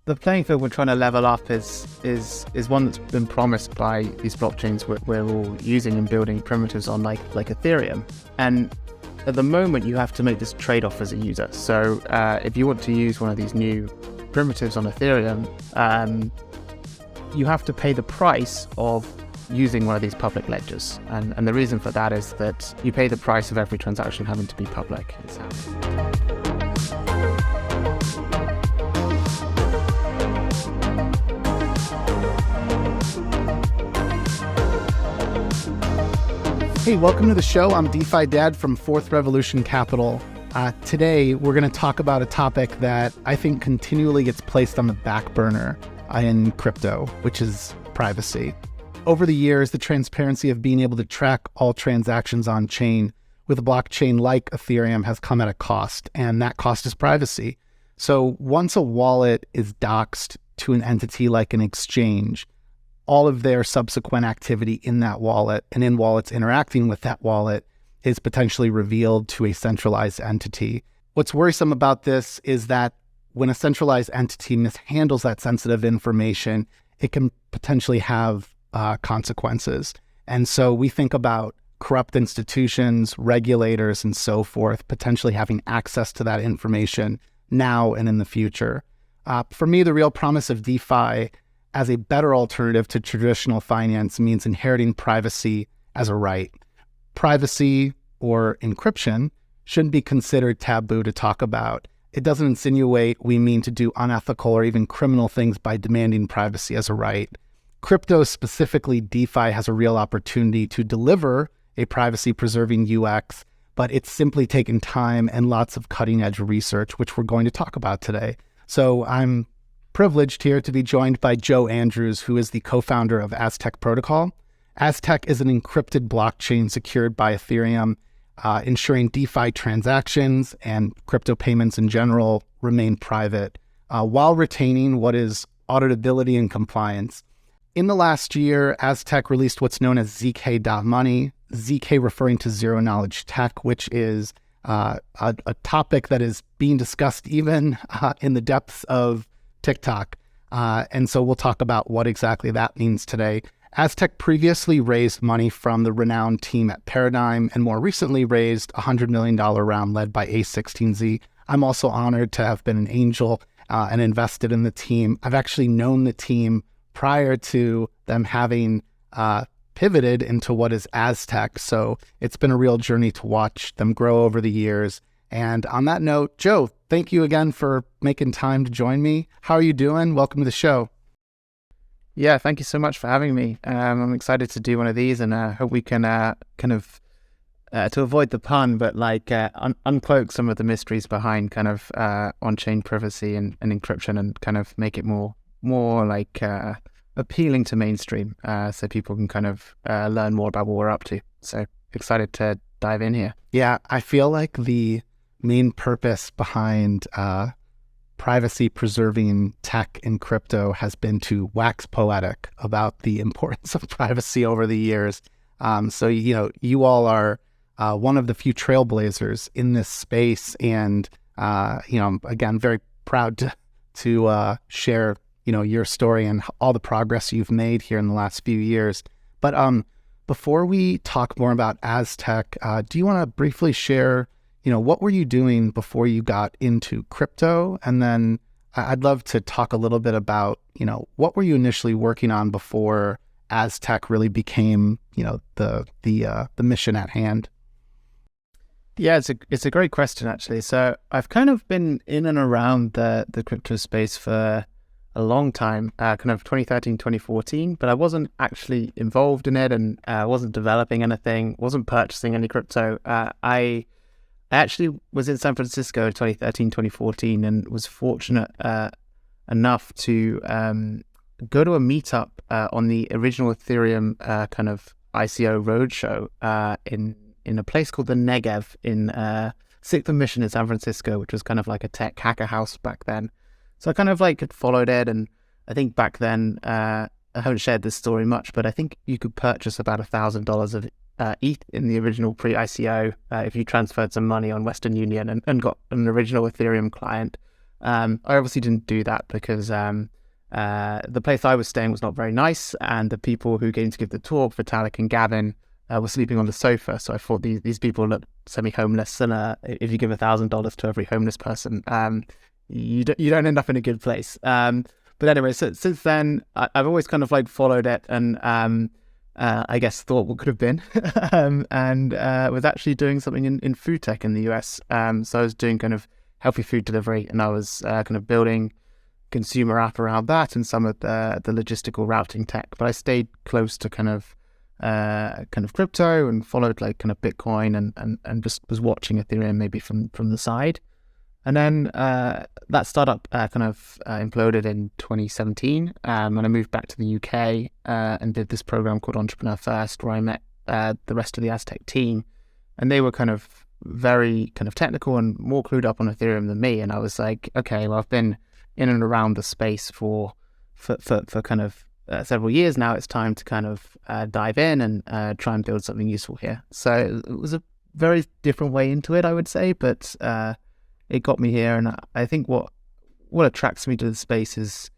the playing field we're trying to level up is one that's been promised by these blockchains we're all using and building primitives on, like Ethereum. And at the moment, you have to make this trade-off as a user. So if you want to use one of these new primitives on Ethereum, you have to pay the price of using one of these public ledgers. And the reason for that is that you pay the price of every transaction having to be public. Hey, welcome to the show. I'm DeFi Dad from Fourth Revolution Capital. Today, we're going to talk about a topic that I think continually gets placed on the back burner in crypto, which is privacy. Over the years, the transparency of being able to track all transactions on chain with a blockchain like Ethereum has come at a cost, and that cost is privacy. So once a wallet is doxed to an entity like an exchange, all of their subsequent activity in that wallet and in wallets interacting with that wallet is potentially revealed to a centralized entity. What's worrisome about this is that when a centralized entity mishandles that sensitive information, it can potentially have consequences. And so we think about corrupt institutions, regulators, and so forth, potentially having access to that information now and in the future. For me, the real promise of DeFi as a better alternative to traditional finance means inheriting privacy as a right. Privacy or encryption shouldn't be considered taboo to talk about. It doesn't insinuate we mean to do unethical or even criminal things by demanding privacy as a right. Crypto, specifically DeFi, has a real opportunity to deliver a privacy-preserving UX, but it's simply taken time and lots of cutting-edge research, which we're going to talk about today. So I'm privileged here to be joined by Joe Andrews, who is the co-founder of Aztec Protocol. Aztec is an encrypted blockchain secured by Ethereum, ensuring DeFi transactions and crypto payments in general remain private, while retaining what is auditability and compliance. In the last year, Aztec released what's known as ZK.money, ZK referring to zero knowledge tech, which is a topic that is being discussed even in the depths of TikTok. And so we'll talk about what exactly that means today. Aztec previously raised money from the renowned team at Paradigm and more recently raised a $100 million round led by A16Z. I'm also honored to have been an angel and invested in the team. I've actually known the team prior to them having pivoted into what is Aztec. So it's been a real journey to watch them grow over the years. And on that note, Joe, thank you again for making time to join me. How are you doing? Welcome to the show. Yeah, thank you so much for having me. I'm excited to do one of these, and hope we can to avoid the pun, but uncloak some of the mysteries behind on-chain privacy and encryption, and kind of make it more appealing to mainstream, so people can learn more about what we're up to. So excited to dive in here. Yeah, I feel like the main purpose behind privacy-preserving tech in crypto has been to wax poetic about the importance of privacy over the years. So, you all are one of the few trailblazers in this space, and, I'm, again, very proud to share, your story and all the progress you've made here in the last few years. But before we talk more about Aztec, do you want to briefly share what were you doing before you got into crypto? And then I'd love to talk a little bit about, what were you initially working on before Aztec really became, the mission at hand? Yeah, it's a great question, actually. So I've kind of been in and around the crypto space for a long time, kind of 2013, 2014, but I wasn't actually involved in it, and wasn't developing anything, wasn't purchasing any crypto. I actually was in San Francisco in 2013, 2014, and was fortunate enough to go to a meetup on the original Ethereum kind of ICO roadshow in a place called the Negev in 6th and Mission in San Francisco, which was kind of like a tech hacker house back then. So I kind of had followed it, and I think back then, I haven't shared this story much, but I think you could purchase about $1,000 of ETH in the original pre-ICO if you transferred some money on Western Union and got an original Ethereum client. I obviously didn't do that because the place I was staying was not very nice, and the people who came to give the talk, Vitalik and Gavin, were sleeping on the sofa. So I thought these people look semi-homeless, and if you give $1,000 to every homeless person, you don't end up in a good place. But anyway, so since then, I've always kind of like followed it, and I guess thought what could have been, and was actually doing something in food tech in the US. So I was doing kind of healthy food delivery, and I was kind of building consumer app around that and some of the logistical routing tech. But I stayed close to kind of crypto and followed like kind of Bitcoin and just was watching Ethereum maybe from the side. And then that startup imploded in 2017, and I moved back to the UK and did this program called Entrepreneur First, where I met the rest of the Aztec team, and they were kind of very kind of technical and more clued up on Ethereum than me. And I was like, okay, well, I've been in and around the space for kind of several years now. It's time to kind of dive in and try and build something useful here. So it was a very different way into it, I would say, but it got me here. And I think what attracts me to the space is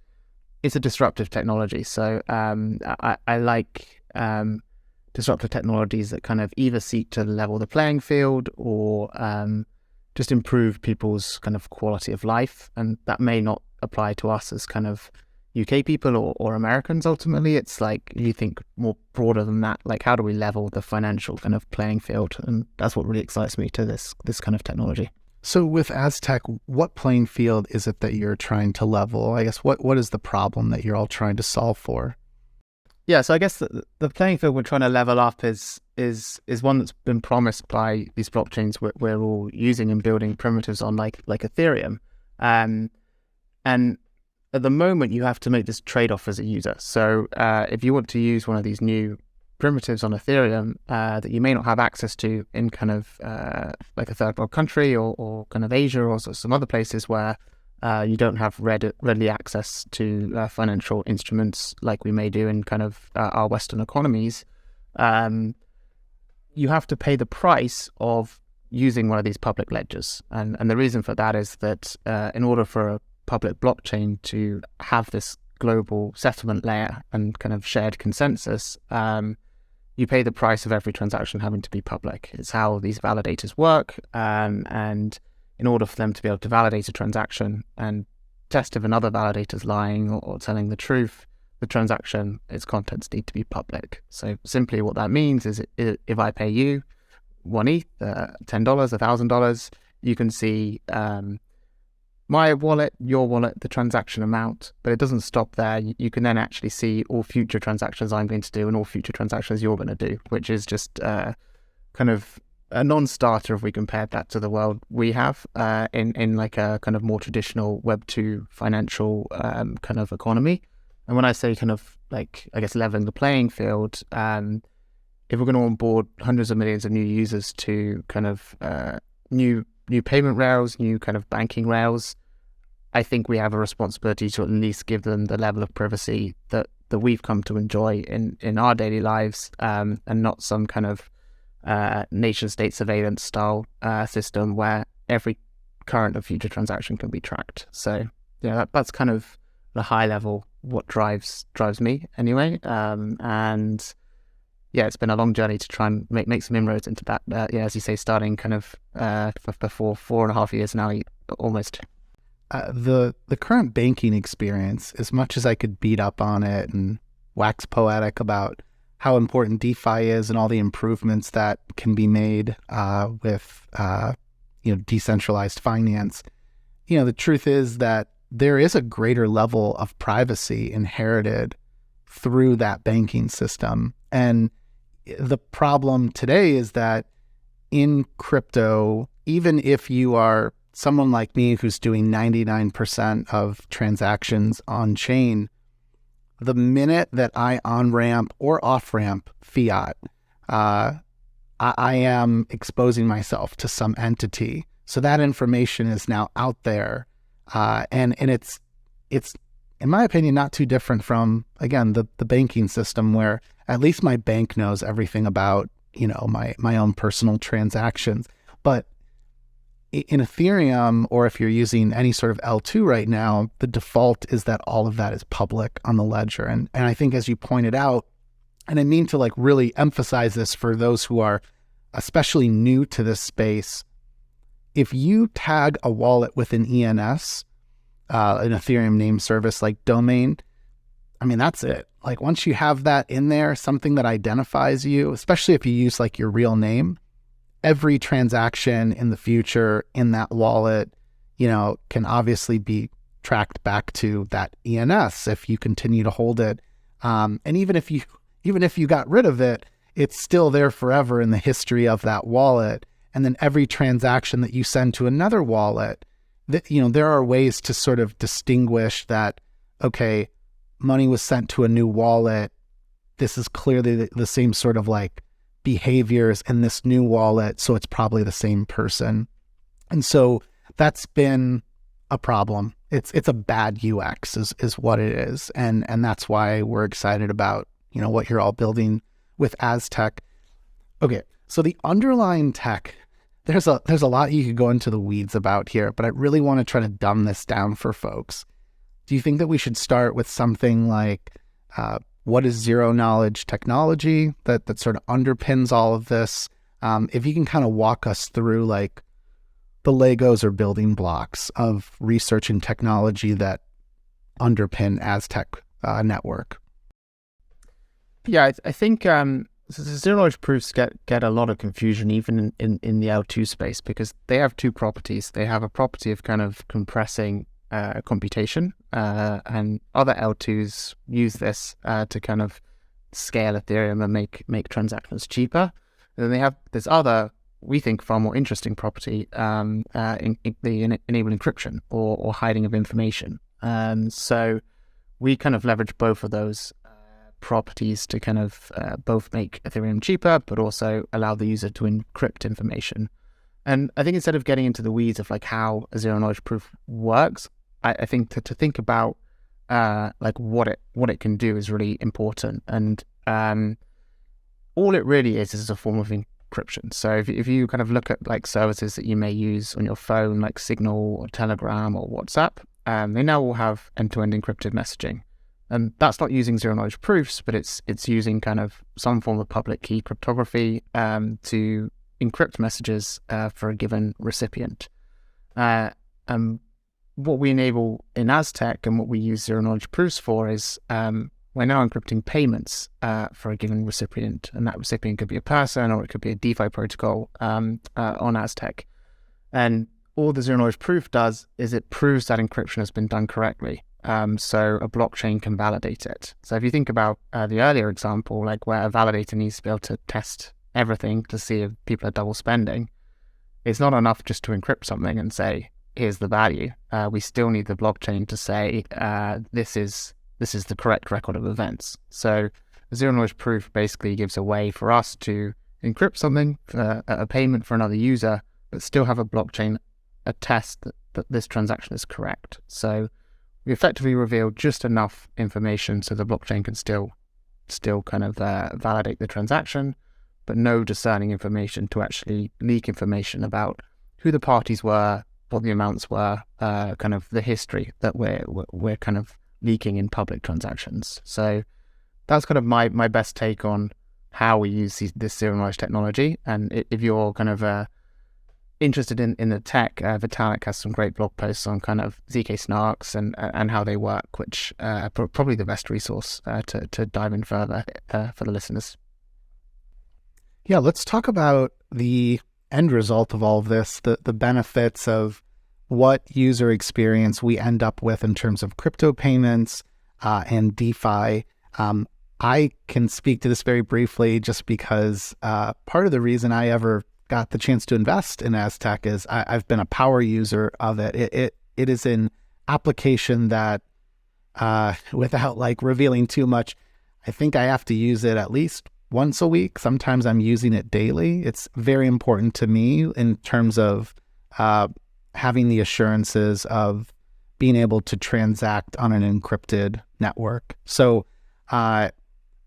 it's a disruptive technology. So I like disruptive technologies that kind of either seek to level the playing field or just improve people's kind of quality of life. And that may not apply to us as kind of UK people or Americans. Ultimately, it's like you think more broader than that. Like, how do we level the financial kind of playing field? And that's what really excites me to this kind of technology. So with Aztec, what playing field is it that you're trying to level? I guess what is the problem that you're all trying to solve for? Yeah, so I guess the playing field we're trying to level up is one that's been promised by these blockchains we're all using and building primitives on, like Ethereum. And at the moment, you have to make this trade-off as a user. So if you want to use one of these new primitives on Ethereum that you may not have access to in kind of like a third world country or kind of Asia or some other places where you don't have readily access to financial instruments like we may do in kind of our Western economies, you have to pay the price of using one of these public ledgers. And the reason for that is that in order for a public blockchain to have this global settlement layer and kind of shared consensus, you pay the price of every transaction having to be public. It's how these validators work. And in order for them to be able to validate a transaction and test if another validator's lying or telling the truth, the transaction, its contents need to be public. So simply what that means is if I pay you one ETH, $10, $1,000, you can see my wallet, your wallet, the transaction amount, but it doesn't stop there. You can then actually see all future transactions I'm going to do and all future transactions you're going to do, which is just kind of a non-starter if we compared that to the world we have in like a kind of more traditional Web 2 financial kind of economy. And when I say kind of like, I guess, leveling the playing field, if we're going to onboard hundreds of millions of new users to kind of new payment rails, new kind of banking rails, I think we have a responsibility to at least give them the level of privacy that we've come to enjoy in our daily lives, and not some kind of nation-state surveillance style system where every current and future transaction can be tracked. So yeah, that's kind of the high level what drives me anyway. And yeah, it's been a long journey to try and make some inroads into that. Yeah, as you say, starting kind of before 4.5 years now, almost. The current banking experience, as much as I could beat up on it and wax poetic about how important DeFi is and all the improvements that can be made with decentralized finance, the truth is that there is a greater level of privacy inherited through that banking system. And the problem today is that in crypto, even if you are someone like me who's doing 99% of transactions on chain, the minute that I on-ramp or off-ramp fiat, I am exposing myself to some entity. So that information is now out there. And it's in my opinion, not too different from, again, the banking system, where at least my bank knows everything about, my own personal transactions. But in Ethereum, or if you're using any sort of L2 right now, the default is that all of that is public on the ledger. And I think, as you pointed out, and I mean to like really emphasize this for those who are especially new to this space, if you tag a wallet with an ENS, an Ethereum name service like domain, I mean, that's it. Like once you have that in there, something that identifies you, especially if you use like your real name, every transaction in the future in that wallet, can obviously be tracked back to that ENS if you continue to hold it. And even if you got rid of it, it's still there forever in the history of that wallet. And then every transaction that you send to another wallet, there are ways to sort of distinguish that, okay, money was sent to a new wallet. This is clearly the same sort of like behaviors in this new wallet, so it's probably the same person. And so that's been a problem. It's a bad UX is what it is. And that's why we're excited about, what you're all building with Aztec. Okay, so the underlying tech, there's a lot you could go into the weeds about here, but I really want to try to dumb this down for folks. Do you think that we should start with something like what is zero knowledge technology that sort of underpins all of this? If you can kind of walk us through like the Legos or building blocks of research and technology that underpin Aztec network. Yeah, I think zero knowledge proofs get a lot of confusion even in the L2 space, because they have two properties. They have a property of kind of compressing computation, and other L2s use this to kind of scale Ethereum and make transactions cheaper. And then they have this other, we think, far more interesting property, the enable encryption or hiding of information. So we kind of leverage both of those properties to kind of both make Ethereum cheaper, but also allow the user to encrypt information. And I think instead of getting into the weeds of like how a zero knowledge proof works, I think to think about like what it can do is really important. And all it really is a form of encryption. So if you kind of look at like services that you may use on your phone, like Signal or Telegram or WhatsApp, they now all have end-to-end encrypted messaging. And that's not using zero knowledge proofs, but it's using kind of some form of public key cryptography to encrypt messages for a given recipient. What we enable in Aztec and what we use zero knowledge proofs for is we're now encrypting payments for a given recipient, and that recipient could be a person or it could be a DeFi protocol on Aztec. And all the zero knowledge proof does is it proves that encryption has been done correctly. So a blockchain can validate it. So if you think about the earlier example, like where a validator needs to be able to test everything to see if people are double spending, it's not enough just to encrypt something and say, here's the value. We still need the blockchain to say, this is the correct record of events. So zero knowledge proof basically gives a way for us to encrypt something, a payment for another user, but still have a blockchain attest that this transaction is correct. So we effectively reveal just enough information so the blockchain can still kind of validate the transaction, but no discerning information to actually leak information about who the parties were, what the amounts were, kind of the history that we're kind of leaking in public transactions. So that's kind of my best take on how we use this zero knowledge technology. And if you're kind of interested in the tech, Vitalik has some great blog posts on kind of ZK snarks and how they work, which are probably the best resource to dive in further for the listeners. Yeah, let's talk about the end result of all of this, the benefits of what user experience we end up with in terms of crypto payments and DeFi. I can speak to this very briefly just because part of the reason I ever got the chance to invest in Aztec is I've been a power user of it. It is an application that, without like revealing too much, I think I have to use it at least once a week. Sometimes I'm using it daily. It's very important to me in terms of having the assurances of being able to transact on an encrypted network. So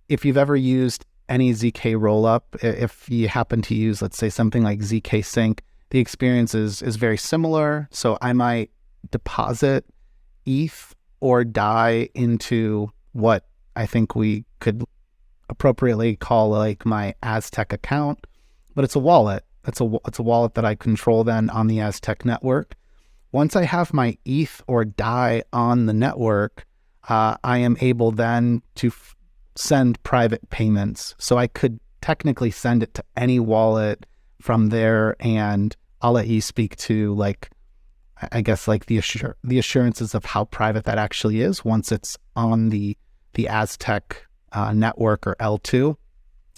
if you've ever used any ZK rollup, if you happen to use, let's say, something like ZK Sync, the experience is very similar. So I might deposit ETH or DAI into what I think we could appropriately call like my Aztec account, but it's a wallet. It's a wallet that I control then on the Aztec network. Once I have my ETH or DAI on the network, I am able then to send private payments. So I could technically send it to any wallet from there, and I'll let you speak to like, I guess like the assurances of how private that actually is once it's on the Aztec network or L2.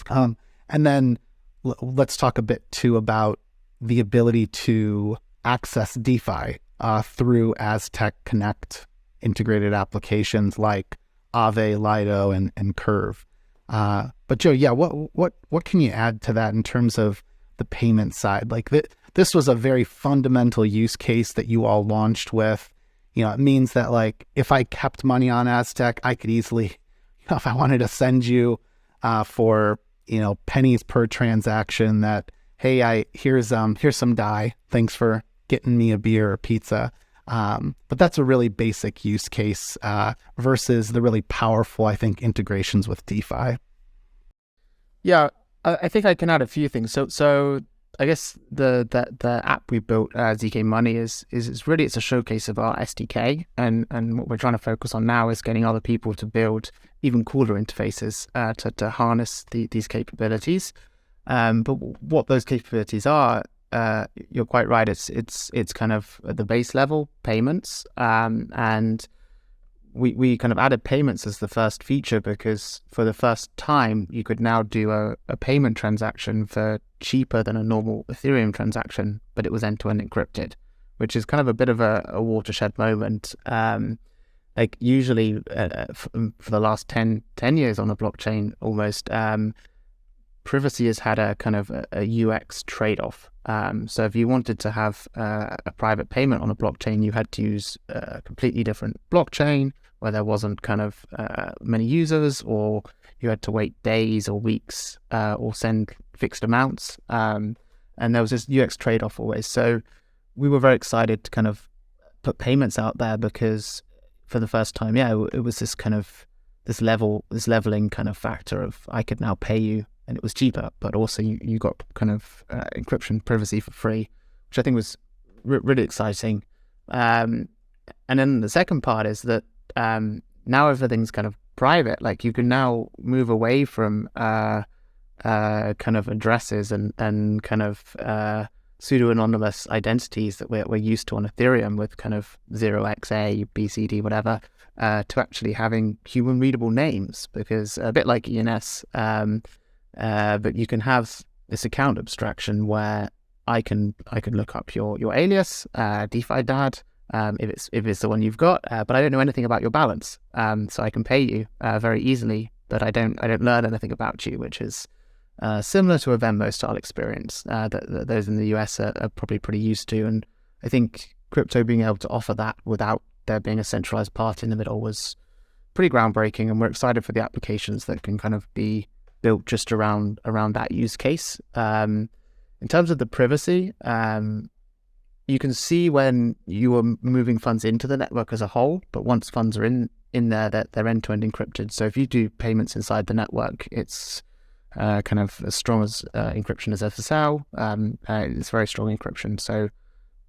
And then let's talk a bit too about the ability to access DeFi through Aztec Connect integrated applications like Aave, Lido, and Curve. But Joe, yeah, what can you add to that in terms of the payment side? Like this was a very fundamental use case that you all launched with. It means that like if I kept money on Aztec, I could easily, if I wanted to send you for pennies per transaction, that hey, here's some DAI. Thanks for getting me a beer or pizza. But that's a really basic use case versus the really powerful, I think, integrations with DeFi. Yeah, I think I can add a few things. So I guess the app we built, ZK Money, is really, it's a showcase of our SDK, and what we're trying to focus on now is getting other people to build even cooler interfaces to harness these capabilities. But what those capabilities are, you're quite right. It's kind of at the base level payments, and we kind of added payments as the first feature because for the first time you could now do a payment transaction for cheaper than a normal Ethereum transaction, but it was end-to-end encrypted, which is kind of a bit of a watershed moment. Like usually for the last 10 years on a blockchain almost, privacy has had a kind of a UX trade-off. So if you wanted to have a private payment on a blockchain, you had to use a completely different blockchain where there wasn't kind of many users, or you had to wait days or weeks or send fixed amounts. And there was this UX trade-off always. So we were very excited to kind of put payments out there because for the first time, it was this kind of this leveling kind of factor of I could now pay you and it was cheaper, but also you got kind of encryption privacy for free, which I think was really exciting. And then the second part is that now everything's kind of private. Like you can now move away from kind of addresses and kind of pseudo-anonymous identities that we're used to on Ethereum with kind of 0xA, BCD, whatever, to actually having human readable names, because a bit like ENS, but you can have this account abstraction where I can look up your alias, DeFi Dad, if it's the one you've got, but I don't know anything about your balance, so I can pay you very easily, but I don't learn anything about you, which is similar to a Venmo style experience that those in the US are probably pretty used to. And I think crypto being able to offer that without there being a centralized part in the middle was pretty groundbreaking, and we're excited for the applications that can kind of be built just around that use case. In terms of the privacy, you can see when you are moving funds into the network as a whole, but once funds are in there, they're end-to-end encrypted. So if you do payments inside the network, it's kind of as strong as encryption as SSL. It's very strong encryption. So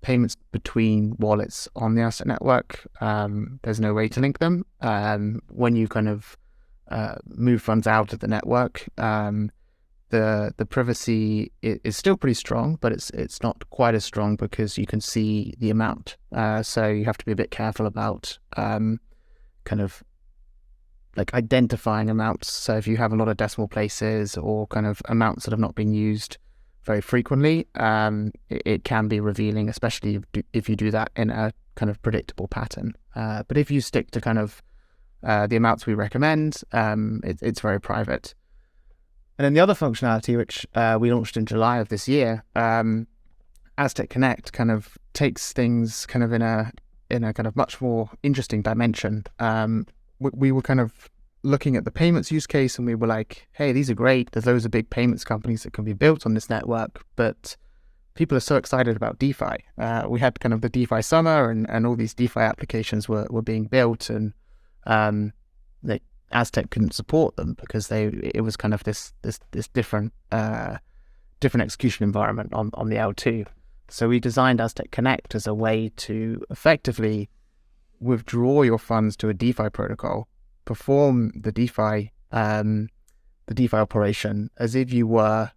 payments between wallets on the Aztec network, there's no way to link them. When you kind of move funds out of the network, the privacy is still pretty strong, but it's not quite as strong because you can see the amount. So you have to be a bit careful about kind of like identifying amounts. So if you have a lot of decimal places or kind of amounts that have not been used very frequently, it can be revealing, especially if you do that in a kind of predictable pattern. But if you stick to kind of the amounts we recommend, it's very private. And then the other functionality, which we launched in July of this year, Aztec Connect kind of takes things kind of in a kind of much more interesting dimension. We were kind of looking at the payments use case, and we were like, hey, these are great. There's loads of big payments companies that can be built on this network, but people are so excited about DeFi. We had kind of the DeFi summer, and all these DeFi applications were being built, and Aztec couldn't support them because it was kind of this different execution environment on the L2. So we designed Aztec Connect as a way to effectively withdraw your funds to a DeFi protocol, perform the DeFi operation as if you were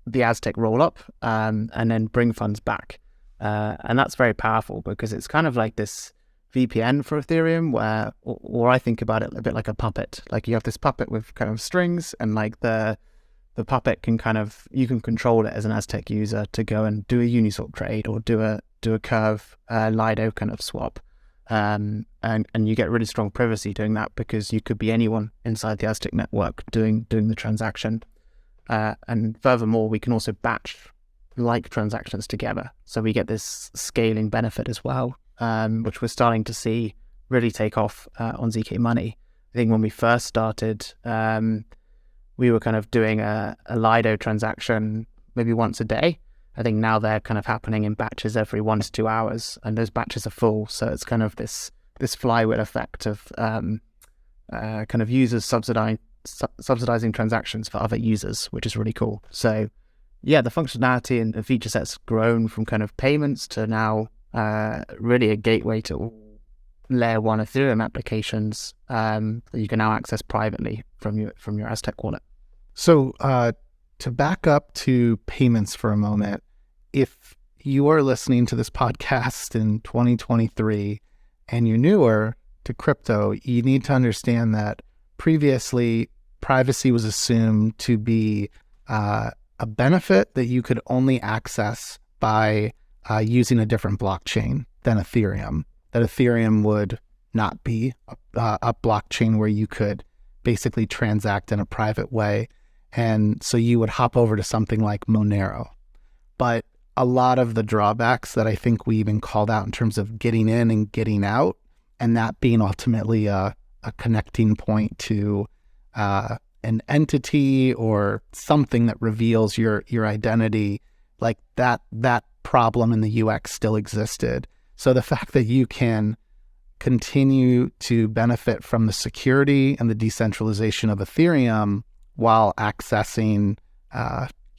the Aztec rollup, and then bring funds back. And that's very powerful because it's kind of like this VPN for Ethereum, or I think about it a bit like a puppet. Like you have this puppet with kind of strings, and like the puppet can you can control it as an Aztec user to go and do a Uniswap trade or do a Curve Lido kind of swap. And you get really strong privacy doing that because you could be anyone inside the Aztec network doing the transaction. And furthermore, we can also batch like transactions together. So we get this scaling benefit as well, which we're starting to see really take off on ZK Money. I think when we first started, we were kind of doing a Lido transaction maybe once a day. I think now they're kind of happening in batches every 1 to 2 hours, and those batches are full. So it's kind of this flywheel effect of kind of users subsidizing transactions for other users, which is really cool. So yeah, the functionality and feature set's grown from kind of payments to now really a gateway to layer 1 Ethereum applications that you can now access privately from your Aztec wallet. So to back up to payments for a moment, if you are listening to this podcast in 2023 and you're newer to crypto, you need to understand that previously privacy was assumed to be a benefit that you could only access by using a different blockchain than Ethereum. That Ethereum would not be a blockchain where you could basically transact in a private way. And so you would hop over to something like Monero. But a lot of the drawbacks that I think we even called out in terms of getting in and getting out, and that being ultimately a connecting point to an entity or something that reveals your identity, like that problem in the UX still existed. So the fact that you can continue to benefit from the security and the decentralization of Ethereum while accessing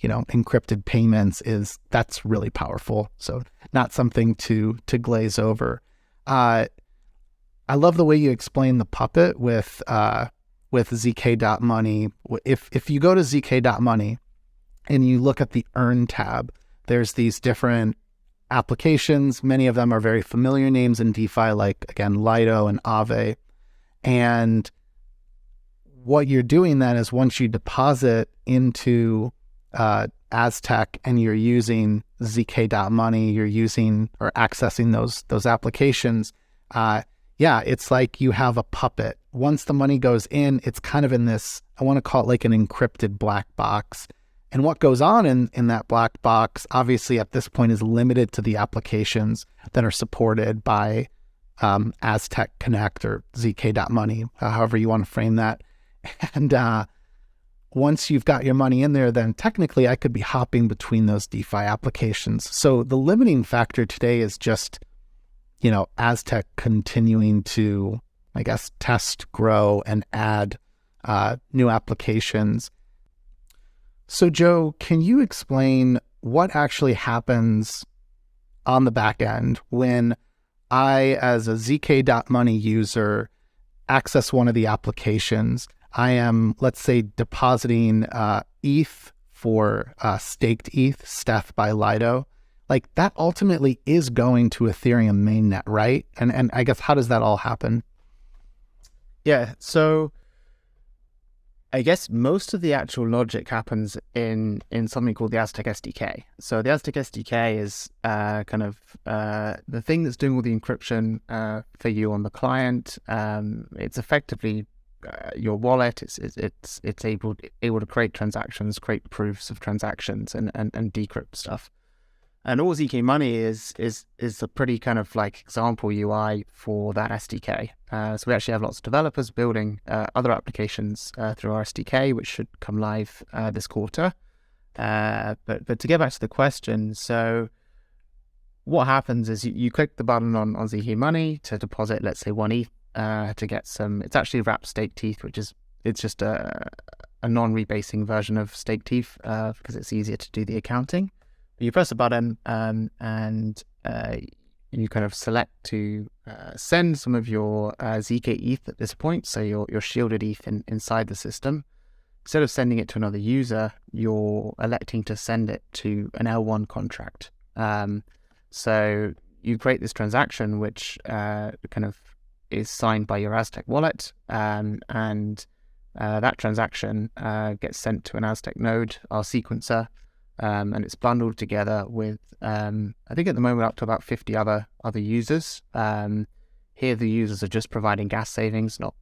encrypted payments that's really powerful. So not something to glaze over. I love the way you explain the puppet with ZK.money. If you go to ZK.money and you look at the Earn tab, there's these different applications. Many of them are very familiar names in DeFi, like, again, Lido and Aave. And what you're doing then is once you deposit into Aztec and you're using ZK.money, you're using or accessing those applications, it's like you have a puppet. Once the money goes in, it's kind of in this, I want to call it like an encrypted black box. And what goes on in that black box, obviously at this point, is limited to the applications that are supported by Aztec Connect or ZK.money, however you want to frame that. And once you've got your money in there, then technically I could be hopping between those DeFi applications. So the limiting factor today is just, Aztec continuing to, I guess, test, grow, and add new applications. So Joe, can you explain what actually happens on the back end when I, as a ZK.money user, access one of the applications? I am, let's say, depositing ETH for staked ETH, Steth by Lido. Like, that ultimately is going to Ethereum mainnet, right? And I guess, how does that all happen? Yeah, so I guess most of the actual logic happens in something called the Aztec SDK. So the Aztec SDK is kind of the thing that's doing all the encryption for you on the client. It's effectively your wallet. It's able to create transactions, create proofs of transactions, and decrypt stuff. And all ZK Money is a pretty kind of like example UI for that SDK. So we actually have lots of developers building other applications through our SDK, which should come live this quarter. But to get back to the question, so what happens is you click the button on Zk Money to deposit, let's say 1 ETH, to get some. It's actually wrapped staked ETH, it's just a non-rebasing version of staked ETH because it's easier to do the accounting. But you press a button and you kind of select to send some of your ZK ETH at this point, so your shielded ETH inside the system. Instead of sending it to another user, you're electing to send it to an L1 contract. So you create this transaction, which kind of is signed by your Aztec wallet, and that transaction gets sent to an Aztec node, our sequencer, and it's bundled together with, I think at the moment, up to about 50 other users. Here, the users are just providing gas savings, not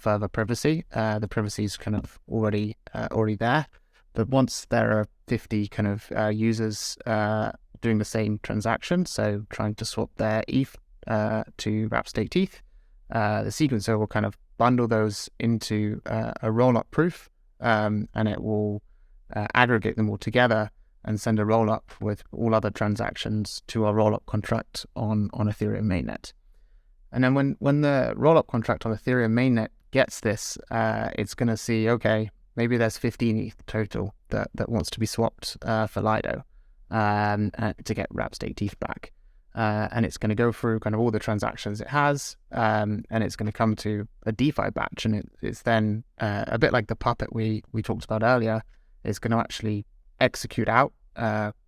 further privacy. The privacy is kind of already there. But once there are 50 kind of users doing the same transaction, so trying to swap their ETH to wrap staked ETH, the sequencer will kind of bundle those into a roll-up proof, and it will aggregate them all together and send a roll-up with all other transactions to our roll-up contract on Ethereum mainnet. And then when the roll-up contract on Ethereum mainnet gets this, it's going to see, okay, maybe there's 15 ETH total that wants to be swapped for Lido to get wrap staked ETH back. And it's going to go through kind of all the transactions it has, and it's going to come to a DeFi batch, and it's then a bit like the puppet we talked about earlier. It's going to actually execute out,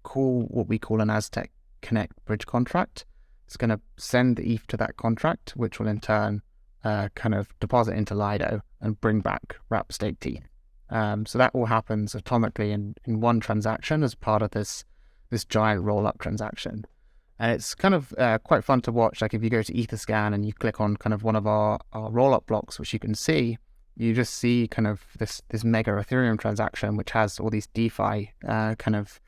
call what we call an Aztec Connect bridge contract. It's going to send the ETH to that contract, which will in turn kind of deposit into Lido and bring back wrap staked ETH. So that all happens atomically in one transaction as part of this giant roll-up transaction. And it's kind of quite fun to watch. Like if you go to Etherscan and you click on kind of one of our roll-up blocks, which you can see, you just see kind of this mega Ethereum transaction, which has all these DeFi kind of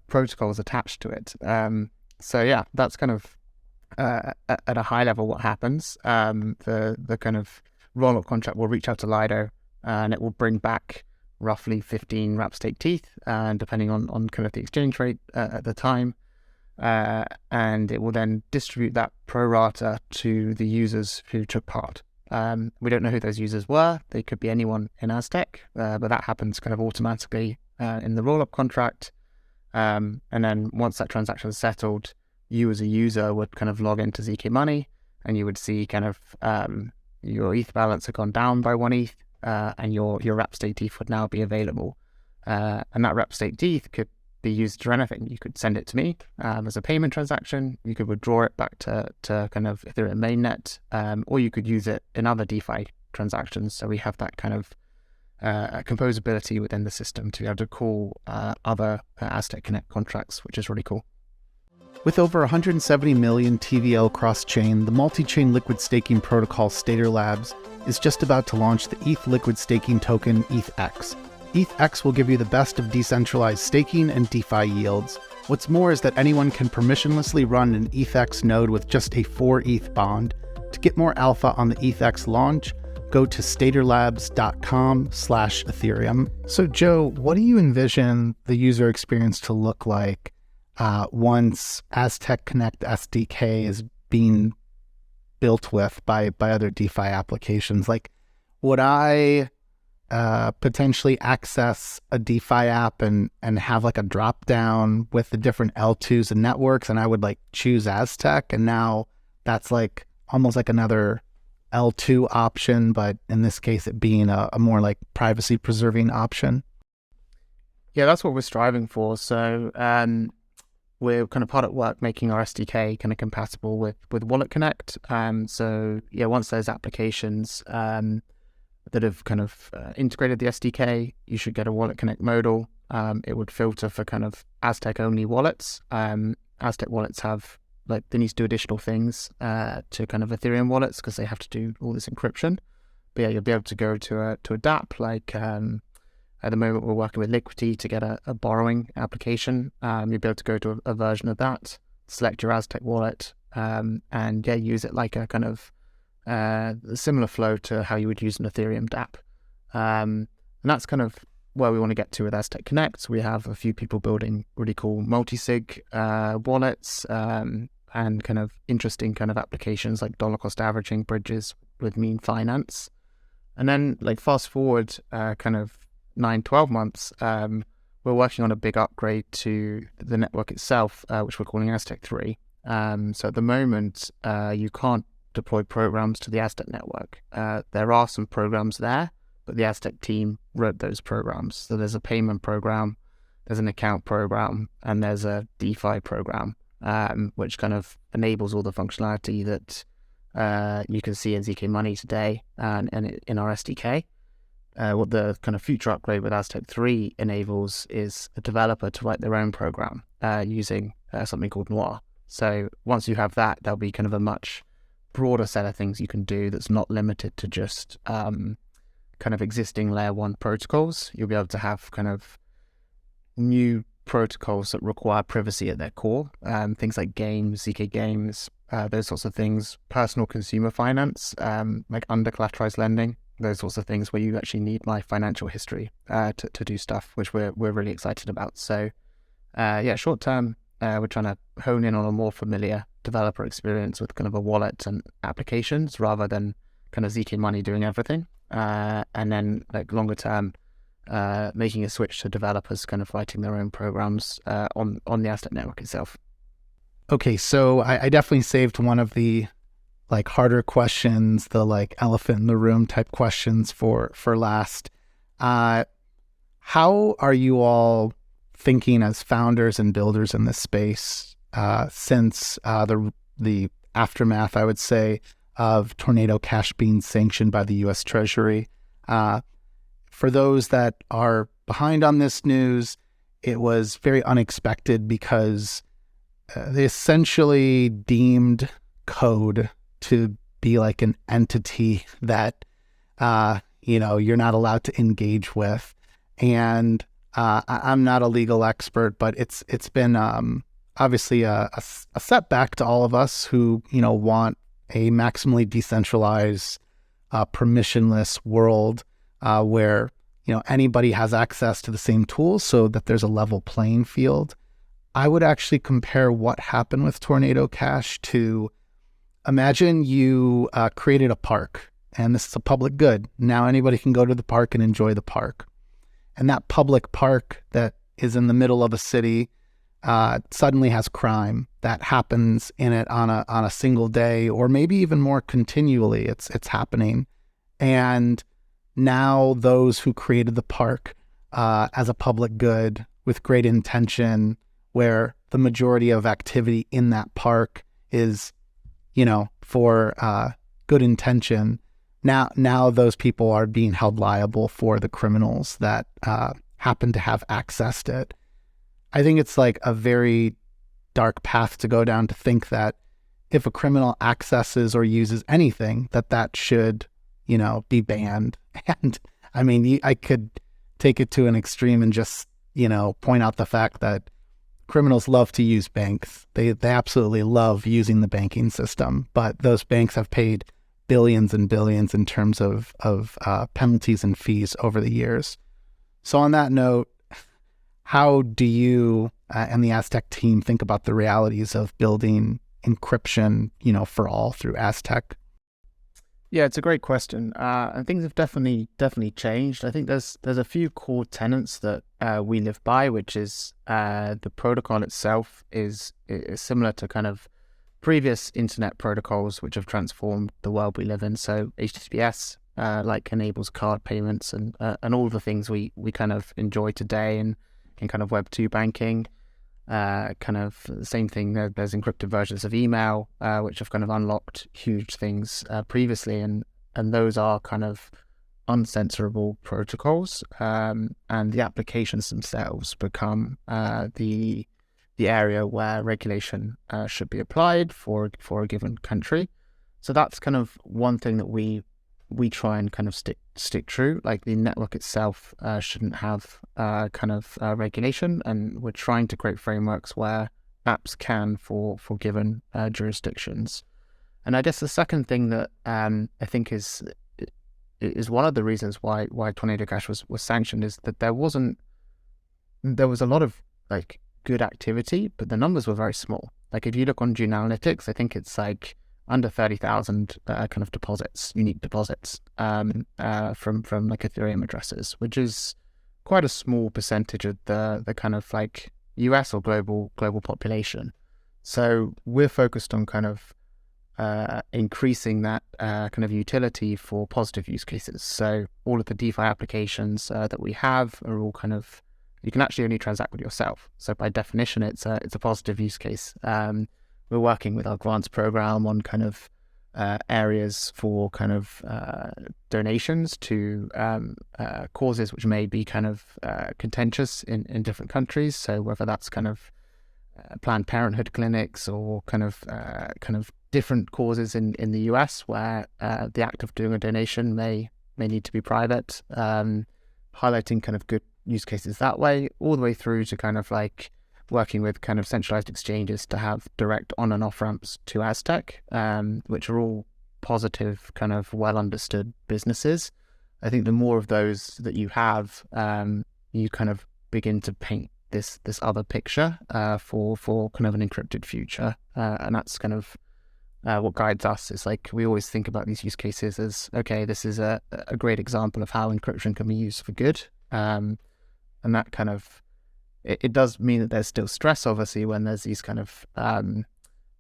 protocols attached to it. So yeah, that's kind of at a high level what happens. The kind of roll-up contract will reach out to Lido, and it will bring back roughly 15 wrap staked ETH, depending on kind of the exchange rate at the time. And it will then distribute that pro rata to the users who took part. We don't know who those users were. They could be anyone in Aztec, but that happens kind of automatically in the roll-up contract. And then once that transaction is settled, you as a user would kind of log into ZK Money, and you would see kind of your ETH balance had gone down by 1 ETH, and your wrap staked ETH would now be available. And that wrap staked ETH could be used for anything. You could send it to me as a payment transaction. You could withdraw it back to kind of Ethereum mainnet, or you could use it in other DeFi transactions. So we have that kind of composability within the system to be able to call other Aztec Connect contracts, which is really cool. With over 170 million TVL cross-chain, the multi-chain liquid staking protocol Stader Labs is just about to launch the ETH liquid staking token ETHX. ETHX will give you the best of decentralized staking and DeFi yields. What's more is that anyone can permissionlessly run an ETHX node with just a 4 ETH bond. To get more alpha on the ETHX launch, go to staderlabs.com/Ethereum. So Joe, what do you envision the user experience to look like once Aztec Connect SDK is being built with by other DeFi applications? Like, would I potentially access a DeFi app and have like a drop down with the different L2s and networks, and I would like choose Aztec, and now that's like almost like another L2 option, but in this case it being a more like privacy preserving option? Yeah, that's what we're striving for. So we're kind of hard at work making our SDK kind of compatible with Wallet Connect. So yeah, once there's applications that have kind of integrated the SDK, you should get a Wallet Connect modal. It would filter for kind of Aztec only wallets. Aztec wallets have, like, they need to do additional things to kind of Ethereum wallets because they have to do all this encryption. But yeah, you'll be able to go to a dApp. Like at the moment, we're working with Liquidity to get a borrowing application. You'll be able to go to a version of that, select your Aztec wallet, and yeah, use it like a kind of similar flow to how you would use an Ethereum dApp. And that's kind of where we want to get to with Aztec Connect. We have a few people building really cool multi-sig wallets and kind of interesting kind of applications like dollar cost averaging bridges with Mean Finance. And then like fast forward kind of 9-12 months, we're working on a big upgrade to the network itself, which we're calling Aztec 3. So at the moment, you can't deploy programs to the Aztec network. There are some programs there, but the Aztec team wrote those programs. So there's a payment program, there's an account program, and there's a DeFi program, which kind of enables all the functionality that you can see in ZK Money today and in our SDK. What the kind of future upgrade with Aztec 3 enables is a developer to write their own program using something called Noir. So once you have that, there'll be kind of a much broader set of things you can do that's not limited to just kind of existing layer 1 protocols. You'll be able to have kind of new protocols that require privacy at their core, things like games, ZK Games, those sorts of things, personal consumer finance, like under collateralized lending, those sorts of things where you actually need my financial history to do stuff, which we're really excited about. So short term, we're trying to hone in on a more familiar developer experience with kind of a wallet and applications rather than kind of ZK Money doing everything. And then like longer term, making a switch to developers kind of writing their own programs on the Aztec network itself. Okay, so I definitely saved one of the like harder questions, the like elephant in the room type questions for last. How are you all thinking as founders and builders in this space since the aftermath, I would say, of Tornado Cash being sanctioned by the U.S. Treasury? For those that are behind on this news, it was very unexpected because they essentially deemed code to be like an entity that, you're not allowed to engage with. And I'm not a legal expert, but it's been obviously a setback to all of us who, want a maximally decentralized, permissionless world where, anybody has access to the same tools so that there's a level playing field. I would actually compare what happened with Tornado Cash to imagine you created a park, and this is a public good. Now anybody can go to the park and enjoy the park. And that public park that is in the middle of a city suddenly has crime that happens in it on a single day, or maybe even more continually. It's happening. And now those who created the park as a public good with great intention, where the majority of activity in that park is, for good intention, now those people are being held liable for the criminals that happen to have accessed it. I think it's like a very dark path to go down to think that if a criminal accesses or uses anything, that should, be banned. And I mean, I could take it to an extreme and just, point out the fact that criminals love to use banks. They absolutely love using the banking system, but those banks have paid billions and billions in terms of penalties and fees over the years. So on that note, how do you and the Aztec team think about the realities of building encryption, for all through Aztec? Yeah, it's a great question. And things have definitely changed. I think there's a few core tenets that we live by, which is the protocol itself is similar to kind of previous internet protocols which have transformed the world we live in. So HTTPS enables card payments and all the things we kind of enjoy today in kind of Web 2 banking. Kind of the same thing. There's encrypted versions of email, which have kind of unlocked huge things previously, and those are kind of uncensorable protocols, and the applications themselves become the area where regulation should be applied for a given country. So that's kind of one thing that we try and kind of stick true. Like the network itself shouldn't have regulation, and we're trying to create frameworks where apps can for given jurisdictions. And I guess the second thing that I think is is one of the reasons why Tornado Cash was sanctioned, is that there was a lot of like good activity, but the numbers were very small. Like if you look on June Analytics, I think it's like under 30,000 kind of deposits, unique deposits from like Ethereum addresses, which is quite a small percentage of the kind of like US or global population. So we're focused on kind of increasing that kind of utility for positive use cases. So all of the DeFi applications that we have are all kind of, you can actually only transact with yourself. So by definition, it's a positive use case. We're working with our grants program on kind of areas for kind of donations to causes which may be kind of contentious in different countries. So whether that's kind of Planned Parenthood clinics or kind of different causes in the US where the act of doing a donation may need to be private, highlighting kind of good use cases that way, all the way through to kind of like working with kind of centralized exchanges to have direct on and off ramps to Aztec, which are all positive, kind of well understood businesses. I think the more of those that you have, you kind of begin to paint this other picture for kind of an encrypted future, and that's kind of what guides us. Is like we always think about these use cases as, okay, this is a great example of how encryption can be used for good, and that kind of it does mean that there's still stress, obviously, when there's these kind of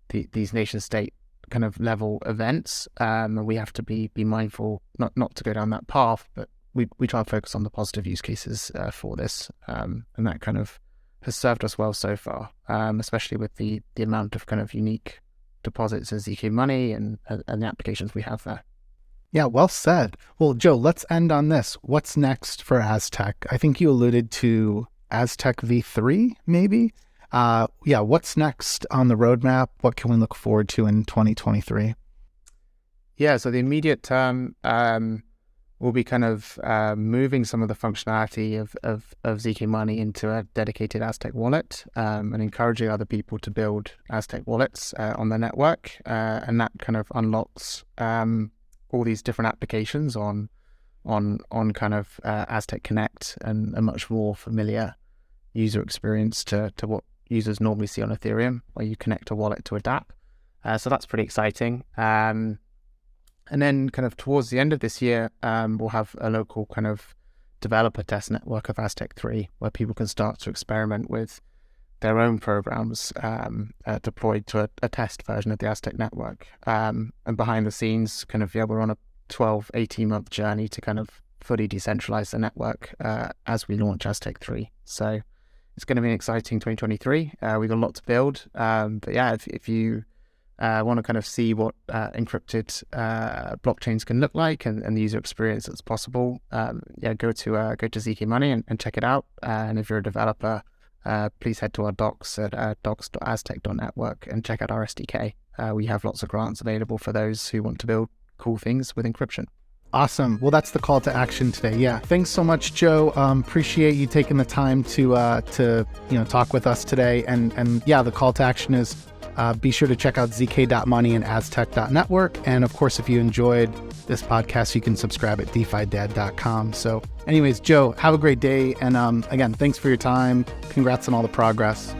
these nation state kind of level events, and we have to be mindful not to go down that path, but we try and focus on the positive use cases for this, and that kind of has served us well so far, especially with the amount of kind of unique deposits in ZK Money and the applications we have there. Yeah, well said. Well, Joe, let's end on this. What's next for Aztec? I think you alluded to Aztec V3, maybe? What's next on the roadmap? What can we look forward to in 2023? Yeah, so the immediate term will be kind of moving some of the functionality of ZK Money into a dedicated Aztec wallet, and encouraging other people to build Aztec wallets on their network. And that kind of unlocks all these different applications on kind of Aztec Connect, and a much more familiar user experience to what users normally see on Ethereum, where you connect a wallet to a dApp. So that's pretty exciting. And then kind of towards the end of this year, we'll have a local kind of developer test network of Aztec 3, where people can start to experiment with their own programs deployed to a test version of the Aztec network. And behind the scenes, kind of, we're on a 12, 18-month journey to kind of fully decentralize the network as we launch Aztec 3. So it's going to be an exciting 2023. We've got a lot to build. But yeah, if you want to kind of see what encrypted blockchains can look like and the user experience that's possible, go to ZK Money and check it out. And if you're a developer, please head to our docs at docs.aztec.network and check out our SDK. We have lots of grants available for those who want to build cool things with encryption. Awesome. Well, that's the call to action today. Yeah. Thanks so much, Joe. Appreciate you taking the time to talk with us today. And yeah, the call to action is be sure to check out zk.money and aztec.network. And of course, if you enjoyed this podcast, you can subscribe at defidad.com. So anyways, Joe, have a great day. And again, thanks for your time. Congrats on all the progress.